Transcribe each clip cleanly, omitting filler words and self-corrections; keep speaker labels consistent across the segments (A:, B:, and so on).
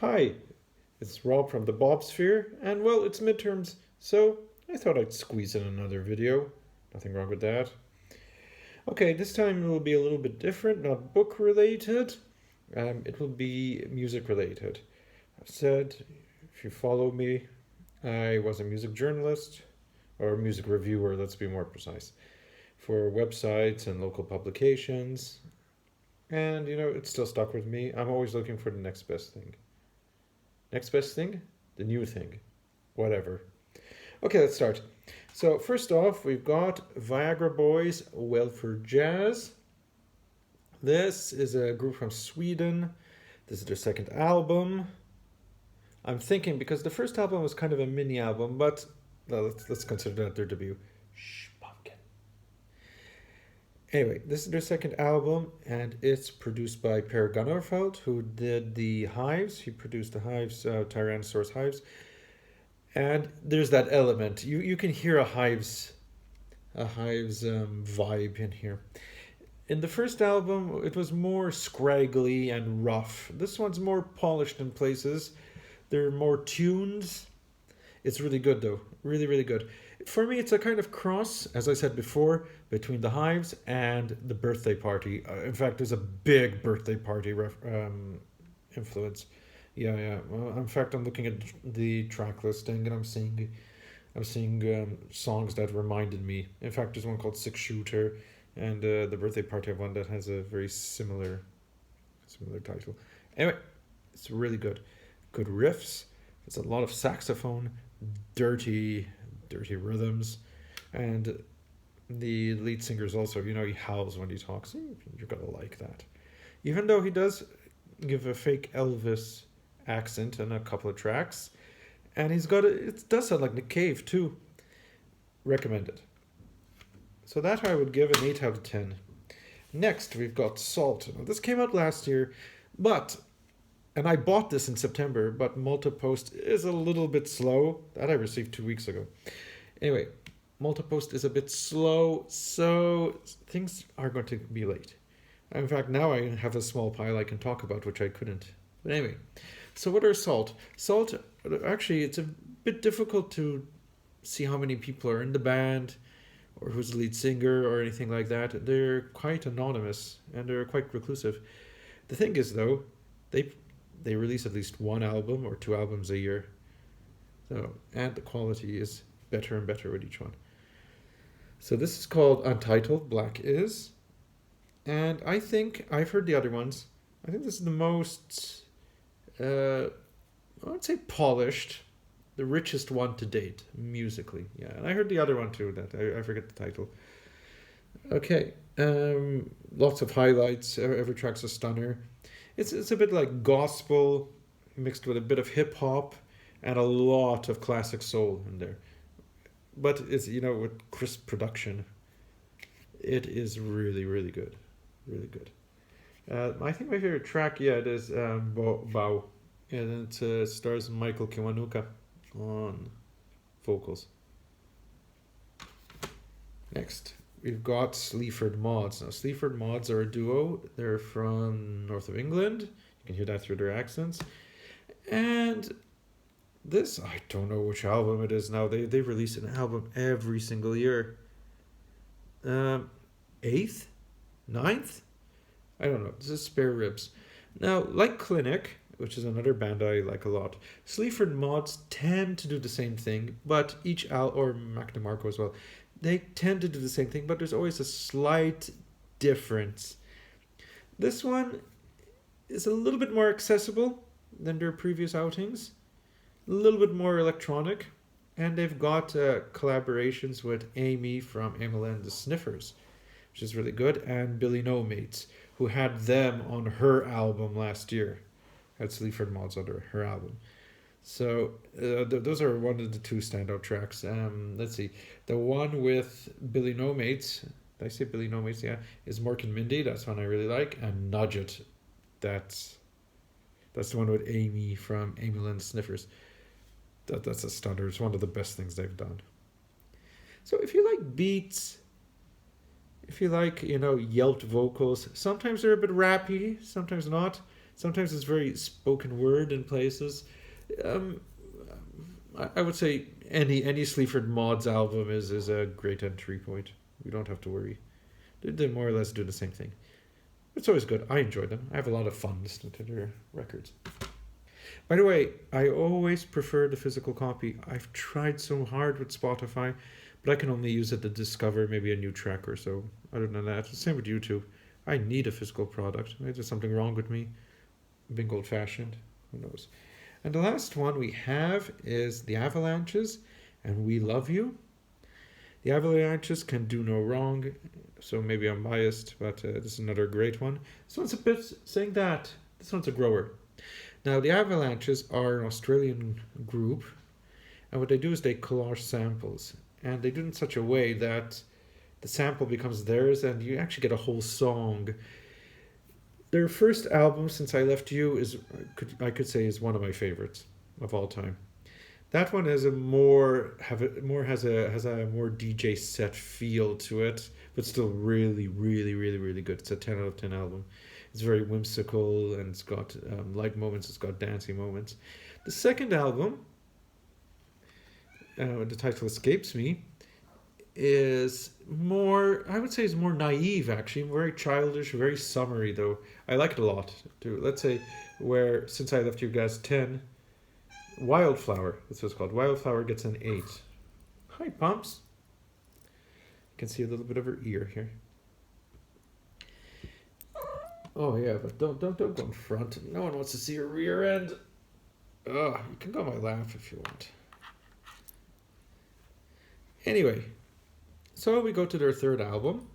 A: Hi, it's Rob from the Bob Sphere, and well, it's midterms, so I thought I'd squeeze in another video. Nothing wrong with that. Okay, this time it will be a little bit different, not book related. It will be music related. I've said, if you follow me, I was a music journalist, or music reviewer, let's be more precise, for websites and local publications. And it's still stuck with me. I'm always looking for the next best thing. Next best thing? The new thing. Whatever. Okay, let's start. So, first off, we've got Viagra Boys, Welfare Jazz. This is a group from Sweden. This is their second album. I'm thinking because the first album was kind of a mini album, but let's consider that their debut. Shh, pumpkin. Anyway, this is their second album, and it's produced by Per Gunnerfeld, who did the Hives. He produced the Hives, Tyrannosaurus Hives, and there's that element. You can hear a Hives vibe in here. In the first album, it was more scraggly and rough. This one's more polished in places. There are more tunes. It's really good though, really really good. For me, it's a kind of cross, as I said before, between the Hives and the Birthday Party. In fact, there's a big Birthday Party influence. Yeah. Well, in fact, I'm looking at the track listing and I'm seeing songs that reminded me. In fact, there's one called Six Shooter, and the Birthday Party one that has a very similar title. Anyway, it's really good. Good riffs. There's a lot of saxophone, dirty, dirty rhythms, and the lead singer is also, he howls when he talks. You're gonna like that, even though he does give a fake Elvis accent in a couple of tracks, and it does sound like Nick Cave too. Recommended. So that I would give an 8 out of 10. Next, we've got Salt. Now, this came out last year, and I bought this in September, but Multipost is a little bit slow. That I received 2 weeks ago. Anyway, Multipost is a bit slow, so things are going to be late. In fact, now I have a small pile I can talk about, which I couldn't. But anyway, so what are Salt? Salt, actually, it's a bit difficult to see how many people are in the band, or who's the lead singer, or anything like that. They're quite anonymous, and they're quite reclusive. The thing is, though, they release at least one album or two albums a year. So, and the quality is better and better with each one. So this is called Untitled, Black Is. And I think, I've heard the other ones, I think this is the most, I would say polished, the richest one to date, musically. Yeah, and I heard the other one too, that I forget the title. Okay, lots of highlights, every track's a stunner. It's a bit like gospel mixed with a bit of hip hop and a lot of classic soul in there. But it's with crisp production, it is really really good, really good. I think my favorite track, yeah, it is Bow, and it stars Michael Kiwanuka on vocals. Next, we've got Sleaford Mods. Now, Sleaford Mods are a duo. They're from north of England. You can hear that through their accents. And this, I don't know which album it is now. They release an album every single year. Eighth? Ninth? I don't know. This is Spare Ribs. Now, like Clinic, which is another band I like a lot, Sleaford Mods tend to do the same thing, but or Mac DeMarco as well, they tend to do the same thing, but there's always a slight difference. This one is a little bit more accessible than their previous outings, a little bit more electronic, and they've got collaborations with Amy from Emily and the Sniffers, which is really good, and Billy No Mates, who had them on her album last year, had Sleaford Mods on her album. So those are one of the two standout tracks. Let's see, the one with Billy No Mates. Did I say Billy No Mates? Yeah, is Mork and Mindy. That's one I really like. And Nudge It. That's the one with Amy from Amy Lynn Sniffers. That's a stunner. It's one of the best things they've done. So if you like beats, if you like yelped vocals, sometimes they're a bit rappy, sometimes not. Sometimes it's very spoken word in places. Um, I would say any Sleaford Mods album is a great entry point. You don't have to worry. They more or less do the same thing. It's always good. I enjoy them. I have a lot of fun listening to their records. By the way, I always prefer the physical copy. I've tried so hard with Spotify, but I can only use it to discover maybe a new track or so. Other than that, same with YouTube. I need a physical product. Maybe there's something wrong with me. Being old fashioned. Who knows? And the last one we have is the Avalanches, and We Love You. The Avalanches can do no wrong, so maybe I'm biased, but this is another great one. This one's a bit saying that. This one's a grower. Now, the Avalanches are an Australian group, and what they do is they collage samples, and they do it in such a way that the sample becomes theirs, and you actually get a whole song. Their first album, Since I Left You, I could say is one of my favorites of all time. That one has a more has a more DJ set feel to it, but still really, really, really, really good. It's a 10 out of 10 album. It's very whimsical, and it's got light moments. It's got dancing moments. The second album, the title escapes me, is more, I would say, is more naive, actually, very childish, very summery, though. I like it a lot too. Let's say where Since I Left You guys 10, Wildflower, that's what it's called. Wildflower gets an 8. Hi, Pumps. You can see a little bit of her ear here. Oh yeah, but don't go in front. No one wants to see your rear end. Ugh, you can go on my lap if you want. Anyway, so we go to their third album,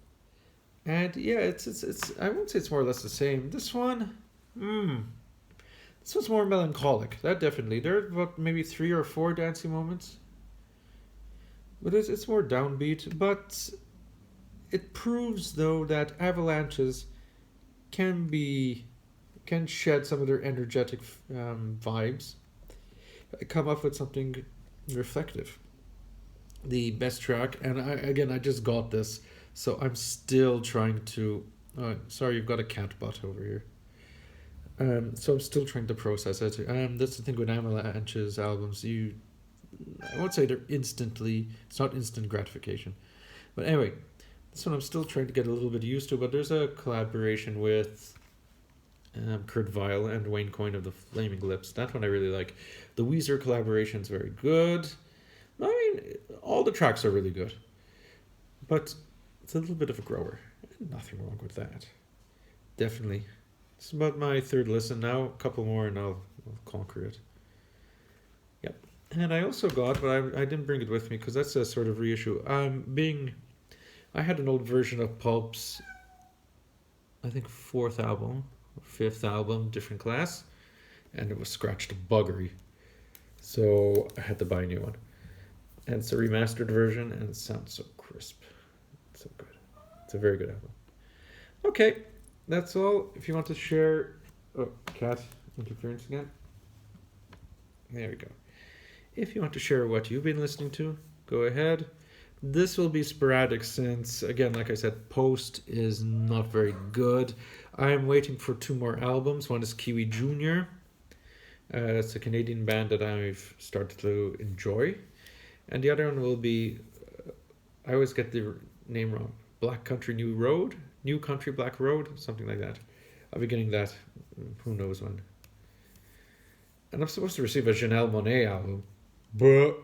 A: and yeah, it's I won't say it's more or less the same. This one, this one's more melancholic. That definitely. There are about maybe 3 or 4 dancing moments, but it's more downbeat. But it proves though that Avalanches can shed some of their energetic vibes, come up with something reflective. The best track, and I just got this, so I'm still trying to. Sorry, you've got a cat butt over here. So I'm still trying to process it. That's the thing with Avalanche's albums. I won't say they're instantly. It's not instant gratification, but anyway, this one I'm still trying to get a little bit used to. But there's a collaboration with Kurt Vile and Wayne Coyne of the Flaming Lips. That one I really like. The Weezer collaboration is very good. I mean, all the tracks are really good, but it's a little bit of a grower. Nothing wrong with that. Definitely. It's about my third listen now. A couple more and I'll conquer it. Yep. And I also got, but I didn't bring it with me because that's a sort of reissue. I had an old version of Pulp's, I think 4th album, or 5th album, different class, and it was scratched buggery. So I had to buy a new one. And it's a remastered version, and it sounds so crisp. It's so good. It's a very good album. Okay, that's all. If you want to share... Oh, cat interference again. There we go. If you want to share what you've been listening to, go ahead. This will be sporadic since, again, like I said, Post is not very good. I'm waiting for 2 more albums. One is Kiwi Jr. It's a Canadian band that I've started to enjoy. And the other one will be, I always get the name wrong, Black Country New Road? New Country Black Road? Something like that. I'll be getting that, who knows when. And I'm supposed to receive a Janelle Monáe album, but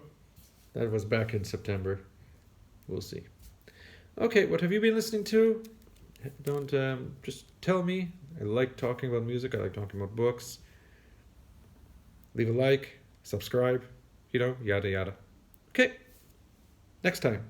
A: that was back in September. We'll see. Okay, what have you been listening to? Don't, just tell me. I like talking about music. I like talking about books. Leave a like, subscribe, yada, yada. Okay, next time.